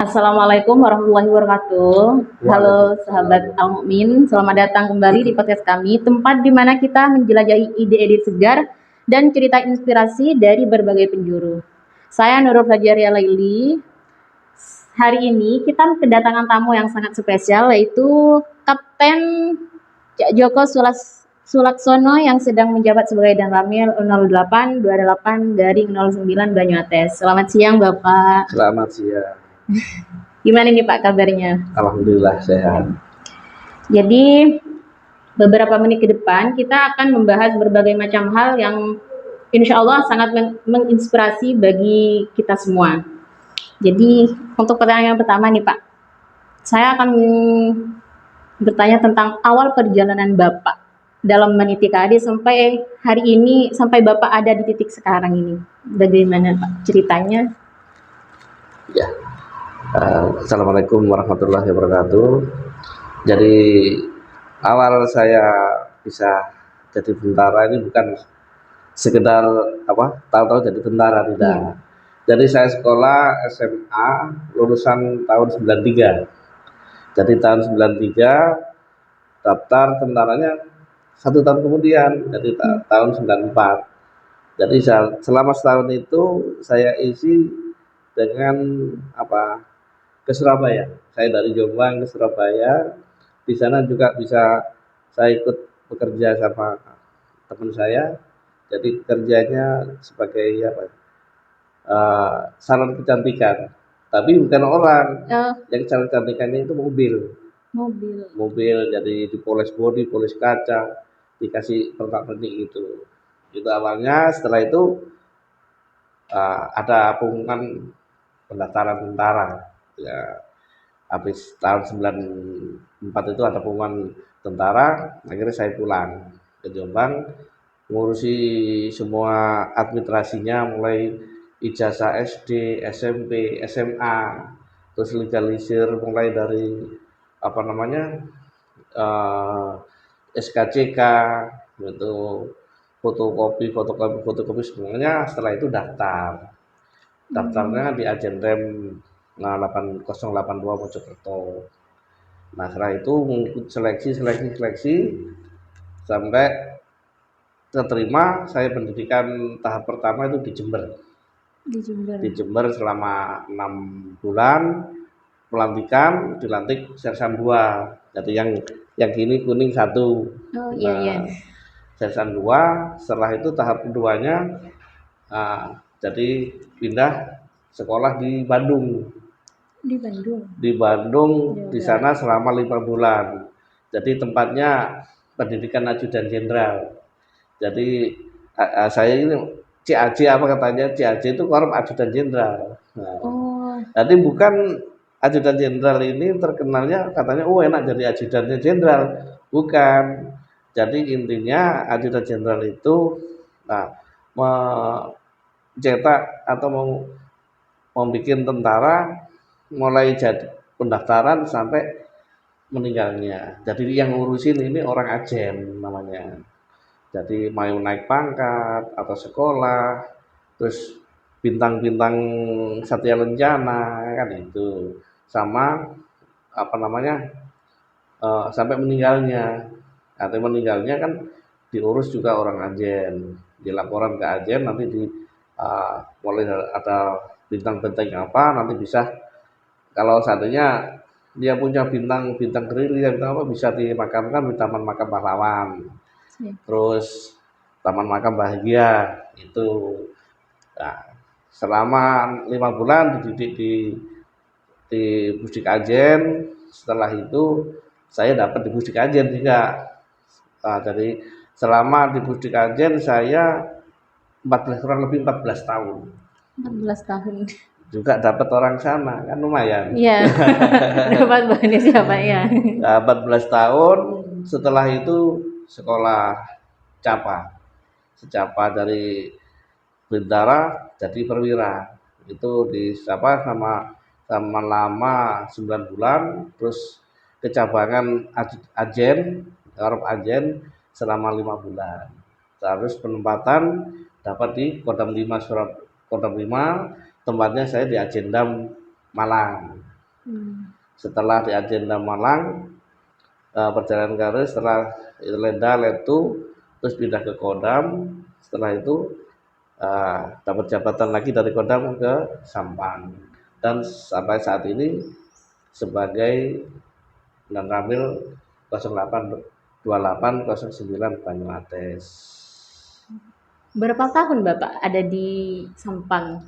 Assalamualaikum warahmatullahi wabarakatuh. Halo sahabat Waalaikumsalam. Al Mukmin, selamat datang kembali di podcast kami, tempat di mana kita menjelajahi ide-ide segar dan cerita inspirasi dari berbagai penjuru. Saya Nurul Fajaria Laili. Hari ini kita kedatangan tamu yang sangat spesial, yaitu Kapten Cak Joko Sulaksono yang sedang menjabat sebagai Danramil 0828 dari 09 Banyuates. Selamat siang Bapak. Selamat siang. Gimana nih Pak kabarnya? Alhamdulillah sehat. Jadi beberapa menit ke depan kita akan membahas berbagai macam hal yang insya Allah sangat menginspirasi bagi kita semua. Jadi untuk pertanyaan yang pertama nih Pak, saya akan bertanya tentang awal perjalanan Bapak dalam meniti karir sampai hari ini, sampai Bapak ada di titik sekarang ini. Bagaimana Pak ceritanya? Ya. Assalamualaikum warahmatullahi wabarakatuh. Jadi awal saya bisa jadi tentara ini bukan sekedar tahu-tahu jadi tentara, tidak. Jadi saya sekolah SMA lulusan tahun 93. Jadi tahun 93 daftar tentaranya 1 tahun kemudian, jadi tahun 94. Jadi selama setahun itu saya isi dengan ke Surabaya. Saya dari Jombang ke Surabaya. Di sana juga bisa saya ikut bekerja sama teman saya. Jadi kerjanya sebagai salon kecantikan. Tapi bukan orang. Yang salon kecantikannya itu mobil. Jadi dipoles bodi, poles kaca, dikasih pernak-pernik gitu. Itu awalnya. Setelah itu ada pengumuman pendaftaran tentara. Ya, habis tahun 94 itu ada pengumuman tentara, akhirnya saya pulang ke Jombang, ngurusi semua administrasinya, mulai ijazah SD, SMP, SMA, terus legalisir mulai dari SKCK, itu fotokopi semuanya. Setelah itu daftarnya di Ajenrem 8082 Mojokerto. Nah setelah itu mengikuti seleksi sampai terterima. Saya pendidikan tahap pertama itu di Jember selama 6 bulan. Pelantikan, dilantik Sersan 2. Jadi yang kini kuning 1. Sersan 2. Setelah itu tahap keduanya jadi pindah sekolah di Bandung. Di sana selama 5 bulan. Jadi tempatnya pendidikan ajudan jenderal. Jadi saya ini CAJ itu korup ajudan jenderal. Jadi bukan ajudan jenderal ini terkenalnya katanya enak jadi ajudannya jenderal. Bukan. Jadi intinya ajudan jenderal itu mencetak atau mau membuat tentara mulai jadi pendaftaran sampai meninggalnya. Jadi yang ngurusin ini orang Ajen namanya. Jadi mau naik pangkat atau sekolah, terus bintang-bintang Satya Lencana kan itu, sama sampai meninggalnya. Nanti meninggalnya kan diurus juga orang Ajen, dilaporan ke Ajen, nanti mulai ada bintang-bintang nanti bisa, kalau seandainya dia punya bintang gerilya bisa dimakamkan di Taman Makam Pahlawan. Terus Taman Makam Bahagia itu. Nah, selama 5 bulan dididik di Pusdik Ajen. Setelah itu saya dapat di Pusdik Ajen juga. Jadi selama di Pusdik Ajen saya kurang lebih 14 tahun. 14 tahun. Juga dapat orang sana, kan lumayan. Iya. Dapat bonus ya Pak ya. 14 tahun. Setelah itu sekolah secapa dari bintara jadi perwira. Itu sama lama 9 bulan, terus kecabangan Ajen selama 5 bulan. Terus penempatan dapat di Kodam 5 tempatnya saya di Ajendam Malang. Setelah di Ajenda Malang, perjalanan karir, setelah itu Lenda, Letu, terus pindah ke Kodam. Setelah itu dapat jabatan lagi dari Kodam ke Sampang, dan sampai saat ini sebagai Lanramil 082809 Banyuates. Berapa tahun Bapak ada di Sampang?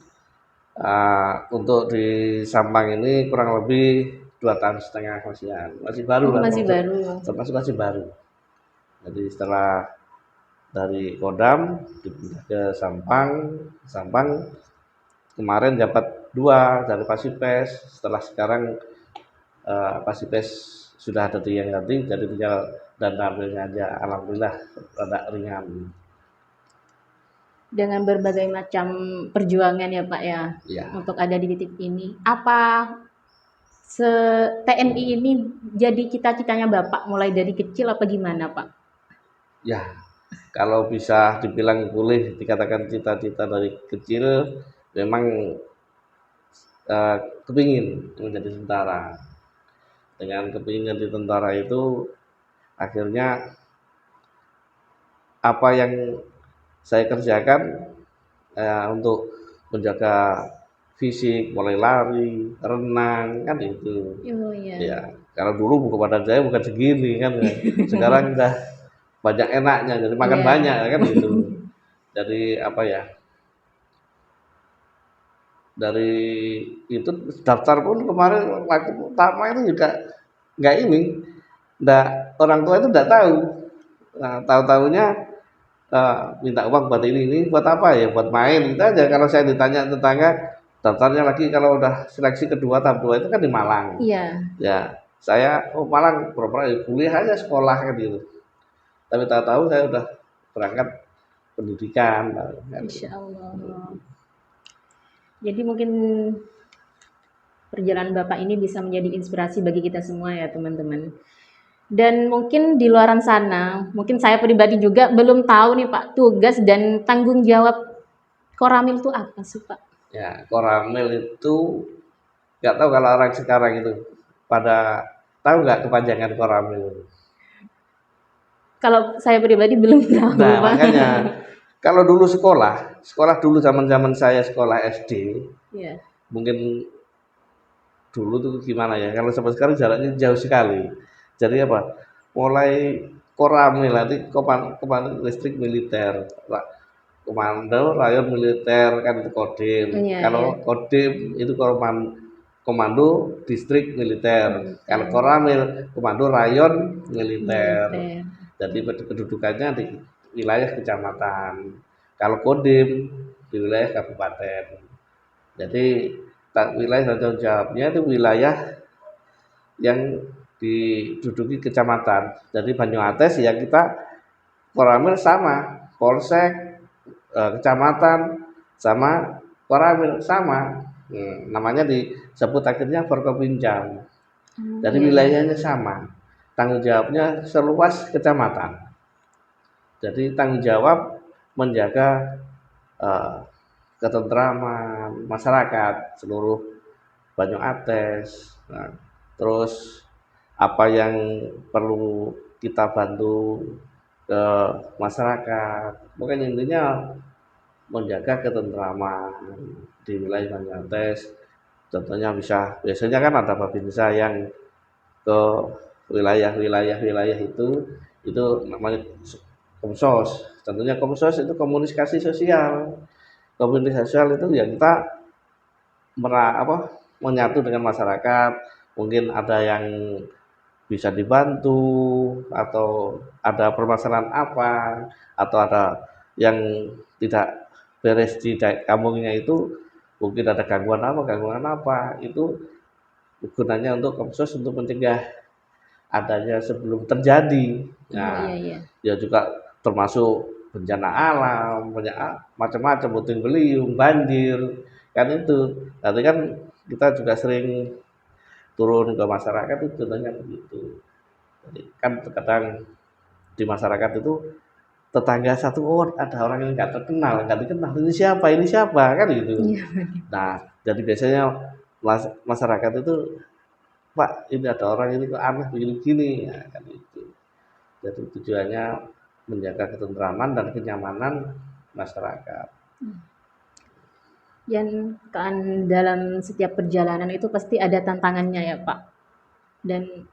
Untuk di Sampang ini kurang lebih 2,5 tahun masih baru lah, Masih baru. masih baru. Jadi setelah dari Kodam dipindah ke Sampang, kemarin dapat 2 dari Pasipes. Setelah sekarang Pasipes sudah ada 3 yang ganti, jadi tinggal dan tampilnya aja, alhamdulillah rada ringan. Dengan berbagai macam perjuangan ya Pak ya, untuk ada di titik ini. Apa TNI ini jadi cita-citanya Bapak mulai dari kecil apa gimana Pak? Ya, kalau bisa dibilang boleh dikatakan cita-cita dari kecil, memang kepingin menjadi tentara. Dengan kepingin jadi tentara itu, akhirnya apa yang saya kerjakan untuk menjaga fisik, mulai lari, renang, kan itu. Oh iya. Ya, kalau dulu buku badan saya bukan segini kan, sekarang udah banyak enaknya, jadi makan banyak kan gitu. Dari apa ya? Dari itu daftar pun kemarin waktu pertama itu juga nggak ini, orang tua itu nggak tahu. Nah, tahu-tahunya minta uang buat ini buat apa ya, buat main gitu aja. Kalau saya ditanya tetangga, daftarnya lagi kalau udah seleksi kedua tahap 2 itu kan di Malang. Iya. Ya, saya Malang pura-pura kuliah aja, sekolah kan gitu. Tapi tahu-tahu saya udah berangkat pendidikan. Insya Allah. Jadi mungkin perjalanan Bapak ini bisa menjadi inspirasi bagi kita semua ya teman-teman. Dan mungkin di luaran sana, mungkin saya pribadi juga belum tahu nih Pak, tugas dan tanggung jawab Koramil itu apa sih Pak? Ya, Koramil itu nggak tahu kalau orang sekarang itu pada tahu nggak kepanjangan Koramil? Kalau saya pribadi belum tahu. Nah, Pak. makanya kalau dulu sekolah dulu zaman saya sekolah SD, yeah. Mungkin dulu tuh gimana ya? Kalau sampai sekarang jaraknya jauh sekali. Jadi apa? Mulai Koramil nanti komando listrik militer, komando rayon militer kan itu Kodim. Kalau Kodim itu komando distrik militer. Kalau Koramil komando rayon militer. Jadi kedudukannya di wilayah kecamatan. Kalau Kodim di wilayah kabupaten. Jadi wilayah tanggung jawabnya itu wilayah yang diduduki kecamatan. Jadi Banyuates ya kita Koramil sama, polsek, kecamatan sama Koramil sama. Namanya disebut akhirnya Forkopimjam. Jadi wilayahnya sama, tanggung jawabnya seluas kecamatan. Jadi tanggung jawab menjaga ketentraman masyarakat seluruh Banyuates. Nah, terus apa yang perlu kita bantu ke masyarakat, pokoknya intinya menjaga ketentraman di wilayah Banyuates. Contohnya biasanya kan ada babinsa yang ke wilayah itu namanya Komsos. Tentunya Komsos itu komunikasi sosial. Komunikasi sosial itu ya kita menyatu dengan masyarakat. Mungkin ada yang bisa dibantu, atau ada permasalahan apa, atau ada yang tidak beres di kampungnya itu, mungkin ada gangguan apa, itu gunanya untuk Komsos untuk mencegah adanya sebelum terjadi. Nah, ya juga termasuk bencana alam, macam-macam, puting beliung, banjir, kan itu. Nanti kan kita juga sering turun ke masyarakat itu contohnya begitu. Jadi kan terkadang di masyarakat itu tetangga satu ada orang yang nggak dikenal, ini siapa kan gitu. Nah, jadi biasanya masyarakat itu Pak ini ada orang ini kok aneh begini-begini, nah, kan itu. Jadi tujuannya menjaga ketentraman dan kenyamanan masyarakat. Yang kan dalam setiap perjalanan itu pasti ada tantangannya ya Pak. Dan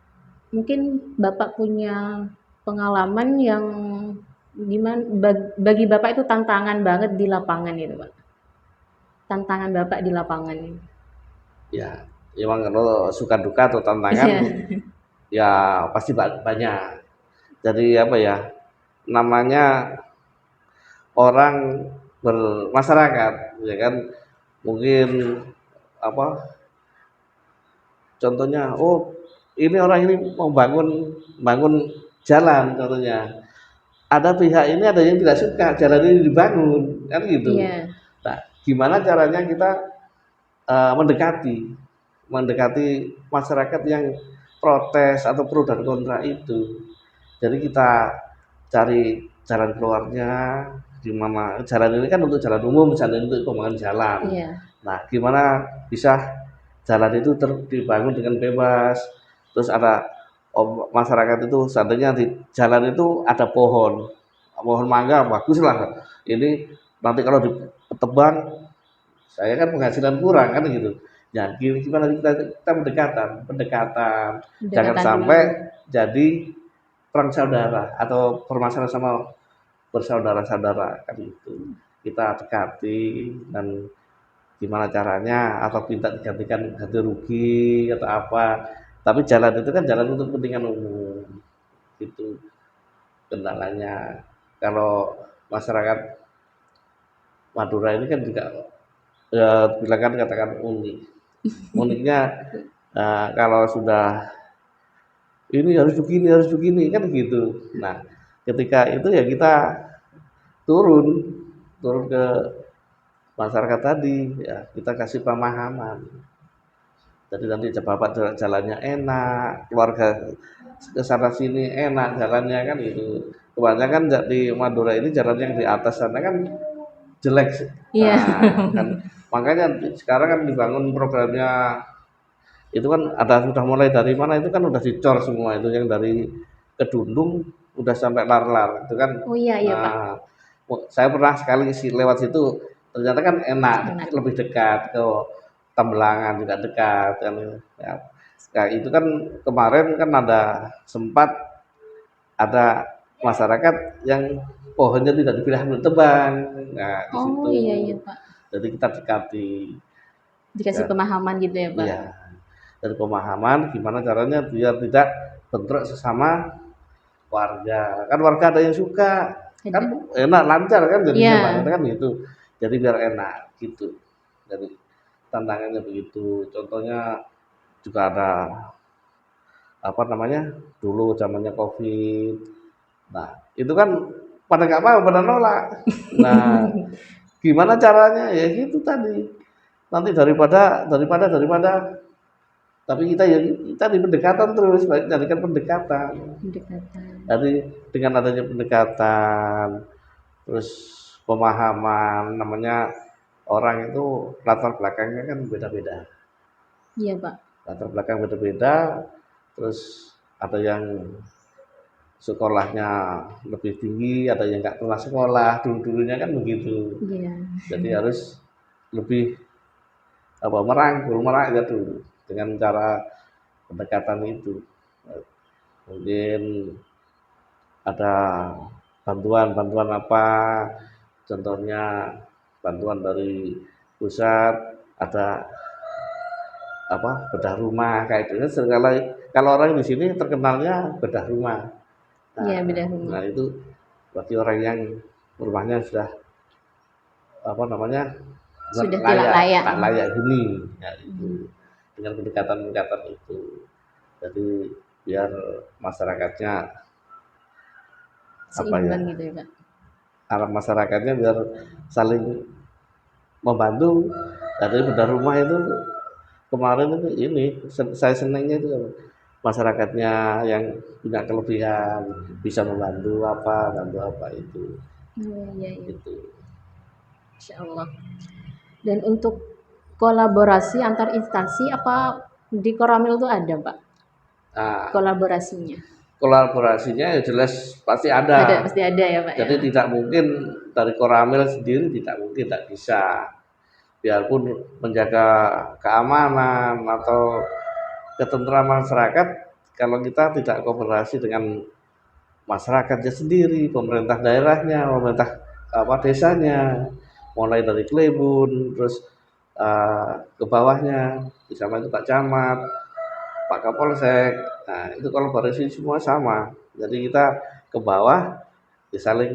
mungkin Bapak punya pengalaman yang gimana bagi Bapak itu tantangan banget di lapangan gitu Pak. Tantangan Bapak di lapangan. Ya, memang kalau suka duka atau tantangan Iya. ya pasti banyak. Jadi apa ya, namanya orang bermasyarakat, ya kan, mungkin apa, contohnya, oh ini orang ini mau bangun jalan contohnya. Ada pihak ini ada yang tidak suka jalan ini dibangun, kan gitu. Iya. Nah, gimana caranya kita mendekati mendekati masyarakat yang protes atau pro dan kontra itu. Jadi kita cari jalan keluarnya di mana jalan ini kan untuk jalan umum, jalan untuk pembangunan jalan. Iya. Nah, gimana bisa jalan itu dibangun dengan bebas. Terus ada masyarakat itu seandainya di jalan itu ada pohon mangga bagus lah. Ini nanti kalau ditebang saya kan penghasilan kurang kan gitu. Ya gimana kita pendekatan, jangan Pendekatan sampai dulu. jadi perang saudara atau permasalahan sama bersaudara-saudara kan itu. Kita dekati dan gimana caranya atau minta digantikan ganti rugi atau apa. Tapi jalan itu kan jalan untuk kepentingan umum. Itu kendalanya. Kalau masyarakat Madura ini kan juga bilang katakan unik. Uniknya kalau sudah ini harus begini kan gitu. Nah, ketika itu ya kita turun turun ke masyarakat tadi ya kita kasih pemahaman. Jadi nanti bapak jalannya enak, keluarga ke sana sini enak jalannya kan gitu. Kebanyakan di Madura ini jalan yang di atas sana kan jelek. Iya. Nah, kan makanya sekarang kan dibangun programnya itu kan ada sudah mulai dari mana itu kan udah dicor semua itu yang dari Kedundung udah sampai Larlar itu kan. Oh iya iya Pak. Nah, saya pernah sekali lewat situ ternyata kan enak, Enak. lebih dekat ke Tembelangan juga dekat kan ya. Nah, itu kan kemarin kan ada sempat ada masyarakat yang pohonnya tidak dibilangkan tebang. Nah, di Oh situ iya iya Pak. jadi kita dekati Dikasih ya, pemahaman gitu ya Pak. iya dari pemahaman gimana caranya biar tidak bentrok sesama warga. Kan warga ada yang suka, kan Ada. enak lancar kan jadinya banget Iya. kan gitu. Jadi biar enak gitu. Jadi tantangannya begitu. Contohnya juga ada apa namanya dulu zamannya COVID. Nah itu kan pada nggak mau, pada nolak. Nah gimana caranya ya gitu tadi. Nanti daripada tapi kita ya kita di pendekatan terus, baik jadikan pendekatan. Pendekatan. Jadi dengan adanya pendekatan, terus pemahaman, namanya orang itu latar belakangnya kan beda-beda. Iya Pak. Latar belakang beda-beda, terus ada yang sekolahnya lebih tinggi, ada yang nggak pernah sekolah, dulu-dulunya kan begitu. Iya. Jadi harus lebih apa merangkul gitu dengan cara pendekatan itu. Mungkin ada bantuan apa, contohnya bantuan dari pusat, ada apa bedah rumah kayak gitu. Kalau orang di sini terkenalnya bedah rumah. Iya Nah, beda rumah. nah itu bagi orang yang rumahnya sudah apa namanya Sudah tidak layak. tak layak huni, ya itu Hmm. dengan pendekatan-pendekatan itu. Jadi biar masyarakatnya apa ya, Seimbang gitu ya Pak. Arah masyarakatnya biar saling membantu. Dari bedah rumah itu kemarin itu ini saya senangnya itu masyarakatnya yang punya kelebihan bisa membantu apa, bantu apa itu, Oh iya iya. itu. Insya Allah. Dan untuk kolaborasi antar instansi apa Di Koramil tuh ada Pak Nah, kolaborasinya. kolaborasinya ya jelas pasti Ada, ada. pasti ada ya Pak ya. Jadi tidak mungkin dari Koramil sendiri tidak mungkin, tidak bisa. Biarpun menjaga keamanan atau ketentraman masyarakat, kalau kita tidak kooperasi dengan masyarakatnya sendiri, pemerintah daerahnya, pemerintah desanya, mulai dari Klebun, terus ke bawahnya, di sana itu Pak Camat, Pak Kapolsek. Nah, itu kolaborasi semua sama. Jadi kita ke bawah ya saling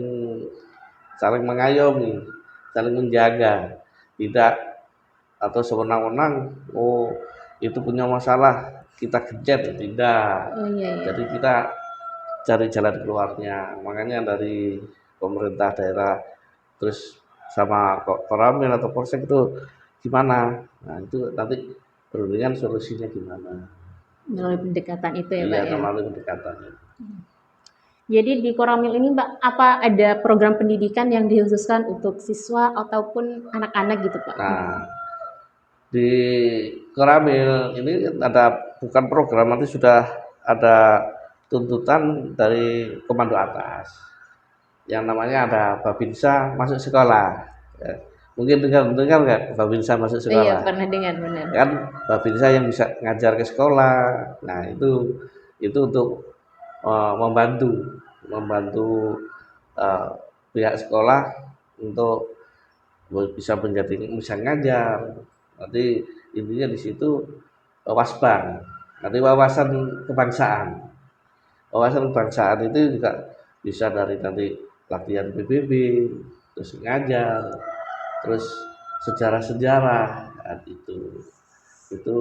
saling mengayomi, saling menjaga, tidak atau sewenang-wenang, oh itu punya masalah kita kejar, tidak. Oh iya iya. Jadi kita cari jalan keluarnya. Makanya dari pemerintah daerah terus sama Koramil atau Polsek itu gimana? Nah, itu nanti perundingan solusinya gimana. Melalui pendekatan itu ya Pak Iya, ya. melalui pendekatannya. Jadi di Koramil ini Pak, apa ada program pendidikan yang dikhususkan untuk siswa ataupun anak-anak gitu Pak? Nah, di Koramil ini ada bukan program, nanti sudah ada tuntutan dari komando atas yang namanya ada Babinsa masuk sekolah. Ya, mungkin dengar nggak Babinsa masuk Oh iya sekolah? pernah dengar benar. Kan Babinsa yang bisa ngajar ke sekolah. Nah, itu untuk membantu membantu eh, pihak sekolah untuk bisa ngajar. Nanti intinya di situ wasbang. Nanti wawasan kebangsaan itu juga bisa dari nanti latihan PBB, terus ngajar, terus sejarah-sejarah, nah, itu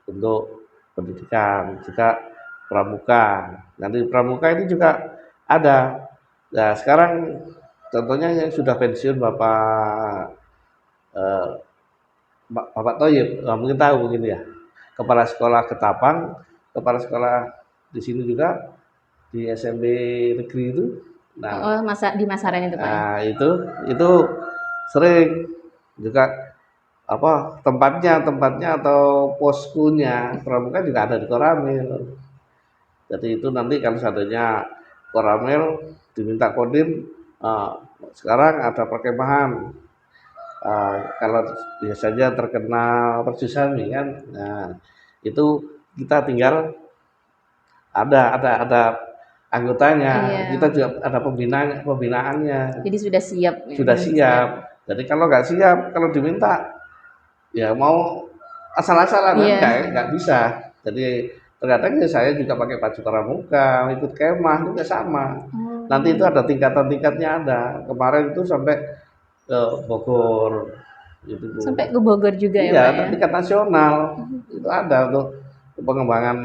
untuk pendidikan. Juga pramuka, nanti pramuka itu juga ada. Nah, sekarang contohnya yang sudah pensiun eh, Bapak Toyib, mungkin tahu mungkin ya, kepala sekolah Ketapang, kepala sekolah di sini juga di SMP negeri itu. Nah, Oh di Masaran itu Pak ya. nah itu sering juga tempatnya atau poskunya pramuka juga ada di Koramil. Jadi itu nanti kalau seandainya Koramil diminta kodim, eh, sekarang ada perkemahan. Kalau biasanya terkena perjusanmi kan, nah itu kita tinggal ada anggotanya, Iya. kita juga ada pembinaannya, Jadi sudah siap. Ya, sudah siap. Jadi kalau nggak siap, kalau diminta ya mau asal-asalan kan Iya. nggak bisa. Jadi terkadang ya saya juga pakai baju pramuka, ikut kemah juga sama. Oh. Nanti itu ada tingkatan-tingkatnya ada. Kemarin itu sampai ke Bogor gitu Bu. Sampai ke Bogor juga ya Iya, Pak ya. tingkat nasional itu ada untuk pengembangan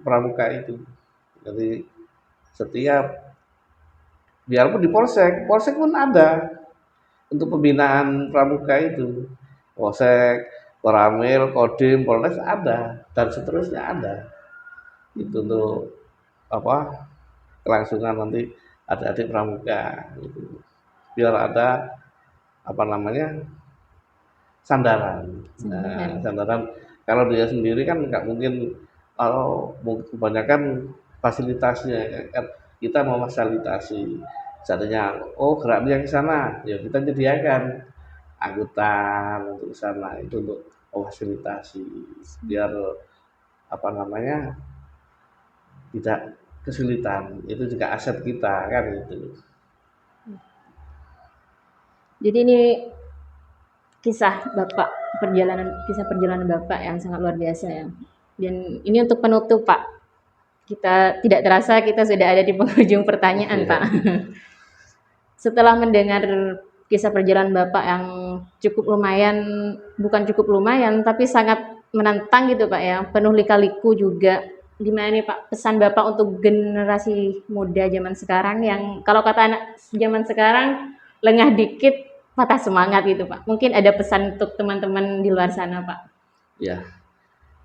pramuka itu. Jadi setiap biarpun di polsek pun ada untuk pembinaan pramuka itu. Polsek, Koramil, Kodim, Polres ada dan seterusnya ada. Itu untuk kelangsungan nanti adik-adik pramuka gitu. Biar ada sandaran. Nah, sandaran kalau dia sendiri kan nggak mungkin, kalau kebanyakan fasilitasnya kan kita mau fasilitasi. Seandainya gerak dia ke sana, ya kita menyediakan angkutan untuk sana, itu untuk fasilitasi biar tidak kesulitan. Itu juga aset kita kan itu. Jadi ini kisah perjalanan Bapak yang sangat luar biasa ya. Dan ini untuk penutup Pak. Kita tidak terasa kita sudah ada di penghujung pertanyaan Pak. Setelah mendengar kisah perjalanan Bapak yang bukan cukup lumayan, tapi sangat menantang gitu Pak ya, penuh lika-liku juga. Gimana nih Pak pesan Bapak untuk generasi muda zaman sekarang yang kalau kata anak zaman sekarang lengah dikit patah semangat gitu Pak. Mungkin ada pesan untuk teman-teman di luar sana Pak. Ya,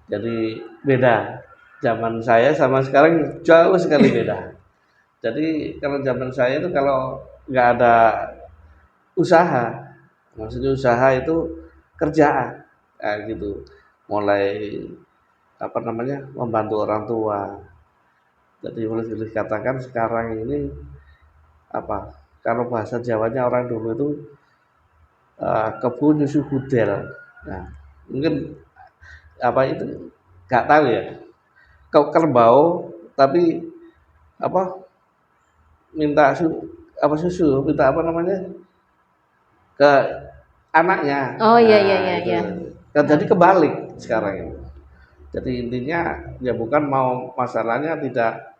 jadi beda. Zaman saya sama sekarang jauh sekali beda. Jadi kalau zaman saya itu kalau nggak ada usaha, maksudnya usaha itu kerjaan, gitu. Mulai apa namanya, membantu orang tua. Jadi boleh dikatakan sekarang ini apa, kalau bahasa Jawanya orang dulu itu kebun nyusu gudel. Nah, mungkin apa itu nggak tahu ya. Kau kerbau tapi apa minta susu, minta apa namanya ke anaknya. Oh iya iya Nah, iya itu. iya. Nah, jadi Tahu. kebalik sekarang ini. Jadi intinya ya bukan mau masalahnya tidak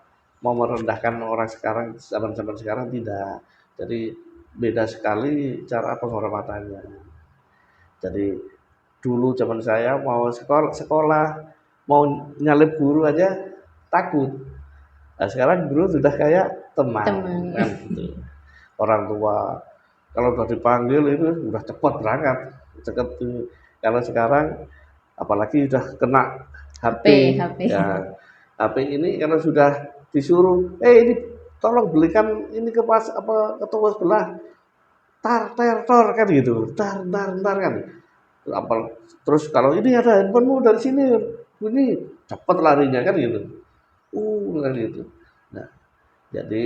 mau merendahkan orang sekarang, zaman-zaman sekarang tidak. Jadi beda sekali cara penghormatannya. Jadi dulu zaman saya mau sekolah mau nyalip guru aja takut. Nah, sekarang guru sudah kayak teman Teman. kan gitu. Orang tua kalau udah dipanggil itu udah cepat berangkat. Cepat tuh. Karena sekarang apalagi udah kena HP HP. ya. HP ini karena sudah disuruh, ini tolong belikan ini ke pas apa ke toko sebelah, tar kan gitu, tar kan. Apa, terus kalau ini ada handphonemu dari sini, ini cepet larinya kan gitu. Kan gitu. Nah, jadi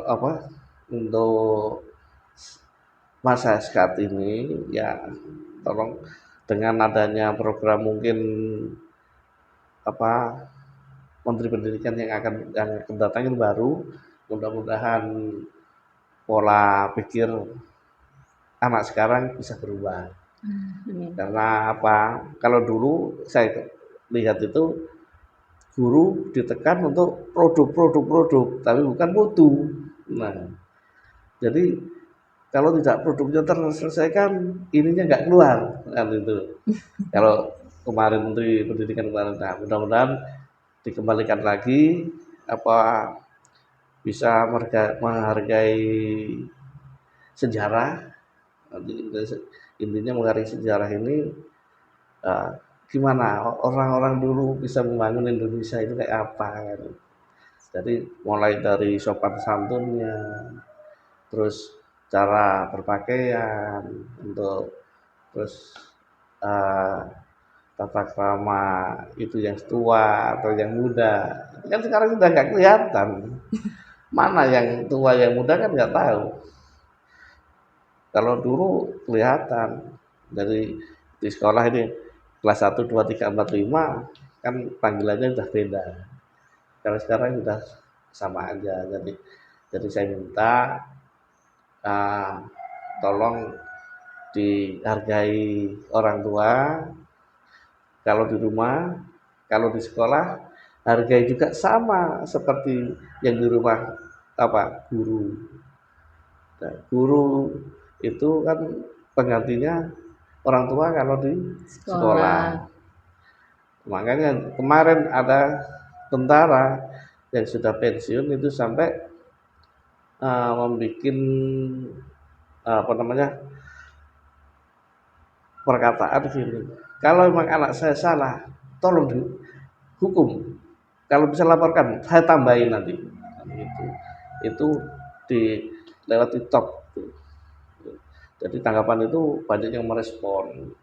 apa untuk masa saat ini ya tolong dengan adanya program mungkin apa Menteri Pendidikan yang akan datang yang baru, mudah-mudahan pola pikir anak sekarang bisa berubah. Amin. Karena apa? Kalau dulu saya lihat itu guru ditekan untuk produk, tapi bukan mutu. Nah, jadi kalau tidak produknya terselesaikan, ininya nggak keluar kan itu. Kalau kemarin Menteri Pendidikan kemarin, nah mudah-mudahan dikembalikan lagi apa bisa menghargai sejarah. Nanti intinya menghargai sejarah ini eh, gimana orang-orang dulu bisa membangun Indonesia itu kayak apa kan. Jadi mulai dari sopan santunnya, terus cara berpakaian untuk terus eh, tata krama itu yang tua atau yang muda kan sekarang sudah nggak kelihatan mana yang tua yang muda kan nggak tahu. Kalau dulu kelihatan dari di sekolah ini kelas 1, 2, 3, 4, 5 kan panggilannya sudah beda. Kalau sekarang sudah sama aja. Jadi saya minta uh, tolong dihargai orang tua kalau di rumah, kalau di sekolah hargai juga sama seperti yang di rumah apa guru. Nah, guru itu kan penggantinya orang tua kalau di sekolah. Sekolah. Makanya kemarin ada tentara yang sudah pensiun itu sampai membuat apa namanya perkataan gini. Kalau memang anak saya salah, tolong dihukum. Kalau bisa laporkan, saya tambahin nanti. Itu di lewat TikTok. Jadi tanggapan itu banyak yang merespon.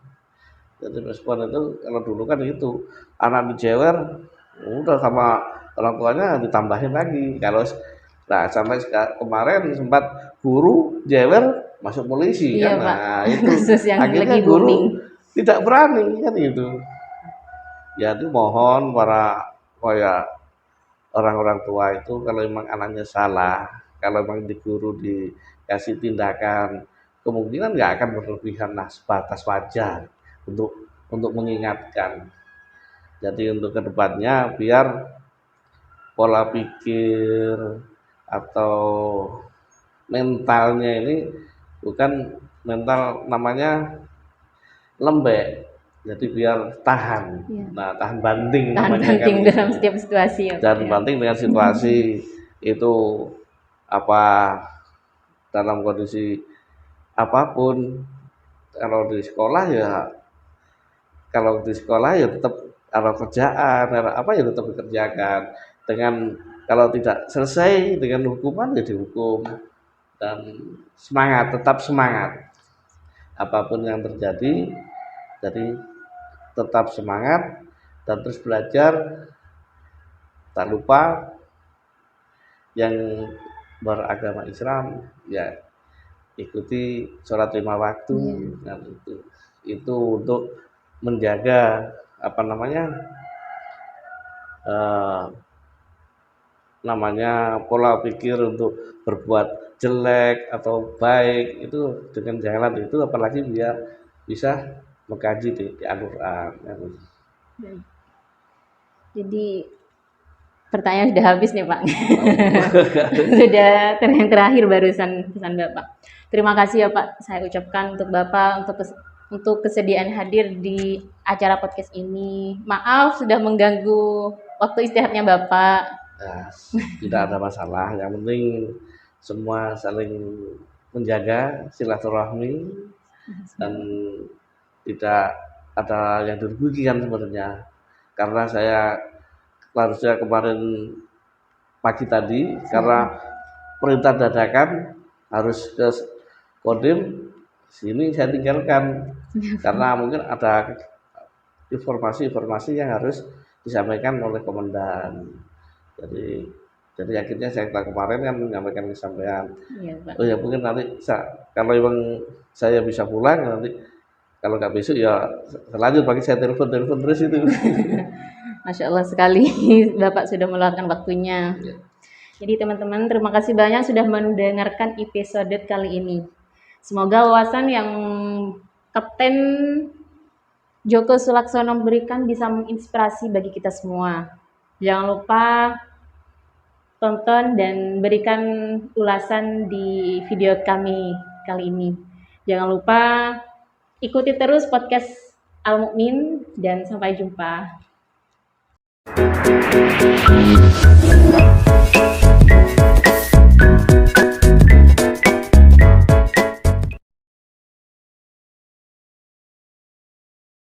Jadi respon itu kalau dulu kan itu anak dijewer, udah sama orang tuanya ditambahin lagi. Kalau nah sampai kemarin sempat guru jewer masuk polisi Iya kan. Pak, Nah itu kasus yang lagi akhirnya booming. guru tidak berani kan itu. Jadi mohon para kayak orang-orang tua itu kalau memang anaknya salah, kalau memang di guru dikasih tindakan, kemungkinan nggak akan berlebihan lah sebatas wajar untuk mengingatkan. Jadi untuk kedepannya biar pola pikir atau mentalnya ini bukan mental namanya lembek, jadi biar tahan. Iya. Nah, tahan banting Tahan namanya kan banting dalam itu. setiap situasi ya Pak Dan ya. banting dengan situasi itu apa dalam kondisi apapun. Kalau di sekolah ya tetap kalau kerjaan apa ya tetap dikerjakan dengan kalau tidak selesai dengan hukuman ya dihukum dan tetap semangat apapun yang terjadi. Jadi tetap semangat dan terus belajar. Tak lupa yang beragama Islam ya ikuti sholat 5 waktu. Nah, itu untuk menjaga apa namanya pola pikir untuk berbuat jelek atau baik itu dengan jalan itu, apalagi biar bisa mengkaji di Al-Quran. Jadi pertanyaan sudah habis nih Pak. Sudah yang terakhir barusan pesan Bapak. Terima kasih ya Pak, saya ucapkan untuk Bapak untuk kesediaan hadir di acara podcast ini. Maaf sudah mengganggu waktu istirahatnya Bapak. Nah, tidak ada masalah, yang penting semua saling menjaga silaturahmi dan tidak ada yang dirugikan sebenarnya. Karena saya harusnya kemarin pagi tadi karena perintah dadakan harus ke Kodim, sini saya tinggalkan karena mungkin ada informasi-informasi yang harus disampaikan oleh komandan. Jadi akhirnya saya kemarin kan menyampaikan kesampaian. Iya, Pak. Oh ya mungkin nanti kalau memang saya bisa pulang nanti, kalau nggak besok ya lanjut pagi saya telepon terus itu. Masya Allah sekali Bapak sudah meluangkan waktunya. Ya. Jadi teman-teman terima kasih banyak sudah mendengarkan episode kali ini. Semoga wawasan yang Kapten Joko Sulaksono berikan bisa menginspirasi bagi kita semua. Jangan lupa tonton dan berikan ulasan di video kami kali ini. Jangan lupa ikuti terus podcast Al Mukmin dan sampai jumpa.